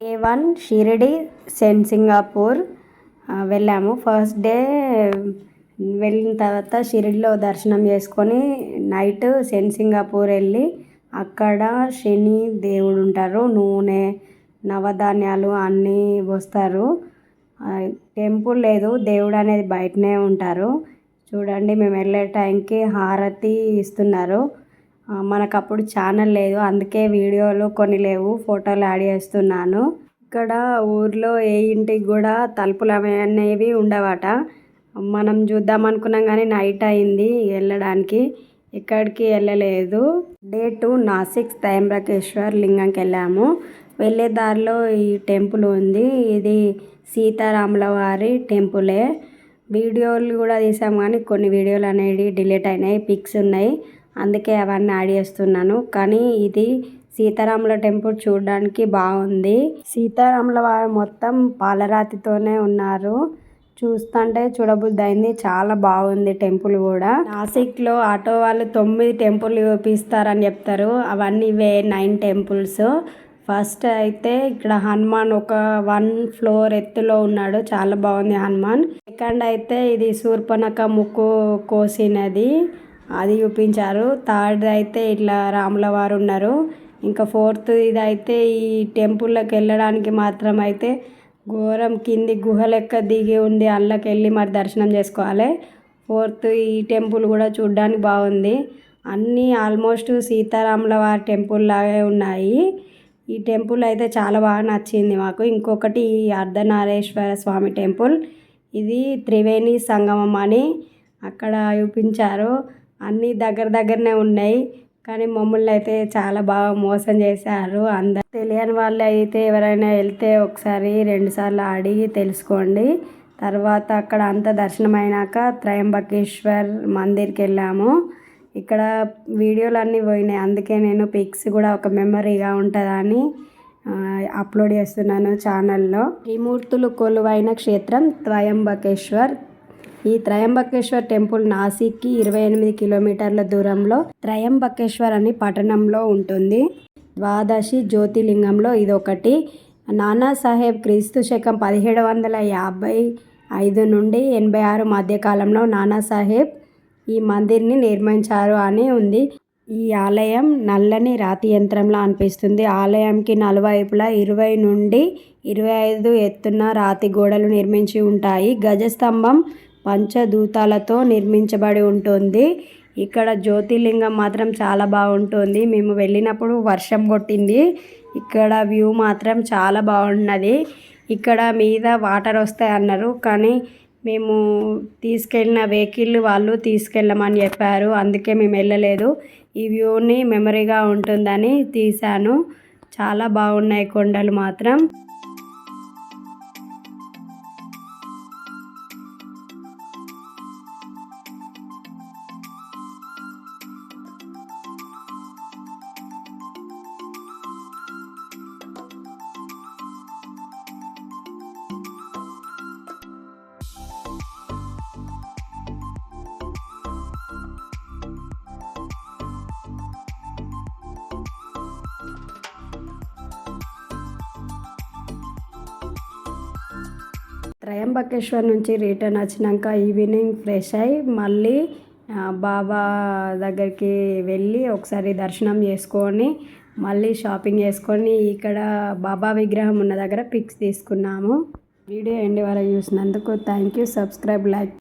A1 Shirdi cent Singapore వెళ్ళాము. First day వెళ్ళిన తర్వాత షిరిడిలో దర్శనం చేసుకొని నైట్ సెంట్ సింగాపూర్ వెళ్ళి అక్కడ శని దేవుడు ఉంటారు. నూనె నవధాన్యాలు అన్నీ వస్తారు. టెంపుల్ లేదు, దేవుడు అనేది బయటనే ఉంటారు. చూడండి, మేము వెళ్ళే టైంకి హారతి ఇస్తున్నారు. మనకు అప్పుడు ఛానల్ లేదు, అందుకే వీడియోలు కొన్ని లేవు, ఫోటోలు యాడ్ చేస్తున్నాను. ఇక్కడ ఊర్లో ఏ ఇంటికి కూడా తలుపులు అనేవి ఉండవట. మనం చూద్దాం అనుకున్నాం కానీ నైట్ అయింది వెళ్ళడానికి, ఎక్కడికి వెళ్ళలేదు. డే 2 నాసిక్ త్రయంబకేశ్వర్ లింగంకి వెళ్ళాము. వెళ్ళే దారిలో ఈ టెంపుల్ ఉంది. ఇది సీతారాముల వారి టెంపులే. వీడియోలు కూడా తీసాము కానీ కొన్ని వీడియోలు అనేవి డిలీట్ అయినాయి, పిక్స్ ఉన్నాయి, అందుకే అవన్నీ యాడ్ చేస్తున్నాను. కానీ ఇది సీతారాముల టెంపుల్ చూడడానికి బాగుంది. సీతారాముల వారు మొత్తం పాలరాతితోనే ఉన్నారు. చూస్తుంటే చూడబుద్ధి అయింది, చాలా బాగుంది టెంపుల్ కూడా. నాసిక్లో ఆటో వాళ్ళు 9 టెంపుల్ చూపిస్తారని చెప్తారు, అవన్నీ ఇవే 9 టెంపుల్స్. ఫస్ట్ అయితే ఇక్కడ హనుమాన్ ఒక 1 ఫ్లోర్ ఎత్తులో ఉన్నాడు, చాలా బాగుంది హనుమాన్. సెకండ్ అయితే ఇది శూర్పణఖ ముక్కు కోసినది, అది చూపించారు. థర్డ్ అయితే ఇట్లా రాముల వారు ఉన్నారు. ఇంకా ఫోర్త్ ఇదైతే ఈ టెంపుల్లోకి వెళ్ళడానికి మాత్రం అయితే ఘోరం, కింది గుహ లెక్క దిగి ఉంది, అందులోకి వెళ్ళి మరి దర్శనం చేసుకోవాలి. ఫోర్త్ ఈ టెంపుల్ కూడా చూడడానికి బాగుంది. అన్నీ ఆల్మోస్ట్ సీతారాముల వారి టెంపుల్ లాగే ఉన్నాయి. ఈ టెంపుల్ అయితే చాలా బాగా నచ్చింది మాకు. ఇంకొకటి ఈ అర్ధనారీశ్వర స్వామి టెంపుల్, ఇది త్రివేణి సంగమం అని అక్కడ చూపించారు. అన్నీ దగ్గరనే ఉన్నాయి, కానీ మమ్మల్ని అయితే చాలా బాగా మోసం చేశారు. అందరు తెలియని వాళ్ళు అయితే ఎవరైనా వెళ్తే ఒకసారి 2 సార్లు అడిగి తెలుసుకోండి. తర్వాత అక్కడ అంత దర్శనం అయినాక త్రయంబకేశ్వర్ మందిర్కి వెళ్ళాము. ఇక్కడ వీడియోలు అన్నీ పోయినాయి, అందుకే నేను పిక్స్ కూడా ఒక మెమరీగా ఉంటుందని అప్లోడ్ చేస్తున్నాను ఛానల్లో. త్రిమూర్తులు కొలువైన క్షేత్రం త్రయంబకేశ్వర్. ఈ త్రయంబకేశ్వర్ టెంపుల్ నాసిక్కి 28 కిలోమీటర్ల దూరంలో త్రయంబకేశ్వర్ అని పట్టణంలో ఉంటుంది. ద్వాదశి జ్యోతిర్లింగంలో ఇదొకటి. నానాసాహెబ్ క్రీస్తు శకం 1755 నుండి 86 మధ్యకాలంలో నానాసాహెబ్ ఈ మందిర్ని నిర్మించారు అని ఉంది. ఈ ఆలయం నల్లని రాతి యంత్రంలా అనిపిస్తుంది. ఆలయంకి నలువైపులా 20 నుండి 25 ఎత్తున రాతి గోడలు నిర్మించి ఉంటాయి. గజస్తంభం పంచదూతాలతో నిర్మించబడి ఉంటుంది. ఇక్కడ జ్యోతిర్లింగం మాత్రం చాలా బాగుంటుంది. మేము వెళ్ళినప్పుడు వర్షం కొట్టింది. ఇక్కడ వ్యూ మాత్రం చాలా బాగున్నది. ఇక్కడ మీద వాటర్ వస్తాయి అన్నారు, కానీ మేము తీసుకెళ్ళిన వెహికల్ వాళ్ళు తీసుకెళ్ళమని చెప్పారు, అందుకే మేము వెళ్ళలేదు. ఈ వ్యూని మెమరీగా ఉంటుందని తీశాను. చాలా బాగున్నాయి కొండలు మాత్రం. త్రయంబకేశ్వర్ నుంచి రిటర్న్ వచ్చినాక ఈవినింగ్ ఫ్రెష్ అయ్యి మళ్ళీ బాబా దగ్గరికి వెళ్ళి ఒకసారి దర్శనం చేసుకొని మళ్ళీ షాపింగ్ చేసుకొని ఇక్కడ బాబా విగ్రహం ఉన్న దగ్గర పిక్స్ తీసుకున్నాము. వీడియో ఎండ్ వరకు చూసినందుకు థ్యాంక్ యూ. Subscribe, like.